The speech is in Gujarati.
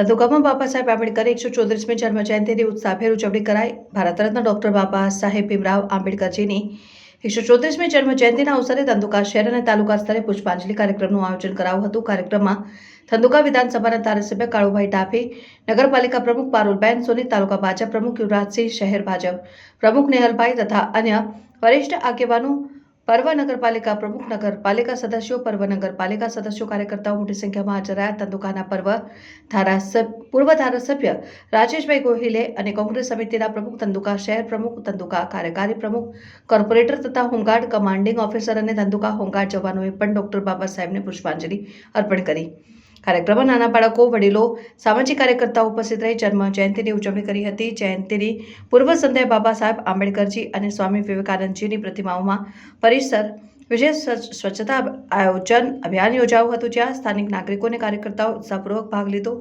ધંધુકામાં બાબા સાહેબ આંબેડકર 134મી જન્મ જયંતિની ઉત્સાહભેર ઉજવણી કરાઈ। ભારત રત્ન ડોક્ટર બાબા સાહેબ ભીમરાવ આંબેડકરજીની 134મી જન્મ જયંતિના અવસરે ધંધુકા શહેર અને તાલુકા સ્તરે પુષ્પાંજલિ કાર્યક્રમનું આયોજન કરાયું હતું। કાર્યક્રમમાં ધંધુકા વિધાનસભાના ધારાસભ્ય કાળુભાઈ ડાભી, નગરપાલિકા પ્રમુખ પારુલબેન સોની, તાલુકા ભાજપ પ્રમુખ યુવરાજસિંહ, શહેર ભાજપ પ્રમુખ નેહલભાઈ તથા અન્ય વરિષ્ઠ આગેવાનો, પર્વ નગરપાલિકા પ્રમુખ, નગરપાલિકા સદસ્યો, પર્વ નગરપાલિકા સદસ્યો, કાર્યકર્તાઓ મોટી સંખ્યામાં હાજર રહ્યા। ધંધુકાના પૂર્વ ધારાસભ્ય રાજેશભાઈ ગોહિલે અને કોંગ્રેસ સમિતિના પ્રમુખ, ધંધુકા શહેર પ્રમુખ, ધંધુકા કાર્યકારી પ્રમુખ, કોર્પોરેટર તથા હોમગાર્ડ કમાન્ડિંગ ઓફિસર અને ધંધુકા હોમગાર્ડ જવાનોએ પણ ડોક્ટર બાબા સાહેબને પુષ્પાંજલિ અર્પણ કરી। કાર્યક્રમમાં નાના બાળકો, વડીલો, સામાજિક કાર્યકર્તાઓ ઉપસ્થિત રહી જન્મ જયંતિની ઉજવણી કરી હતી। જયંતિની પૂર્વ સંધ્યાએ બાબા સાહેબ આંબેડકરજી અને સ્વામી વિવેકાનંદજીની પ્રતિમાઓમાં પરિસર વિશેષ સ્વચ્છતા આયોજન અભિયાન યોજાયું હતું, જ્યાં સ્થાનિક નાગરિકો અને કાર્યકર્તાઓ ઉત્સાહપૂર્વક ભાગ લીધો।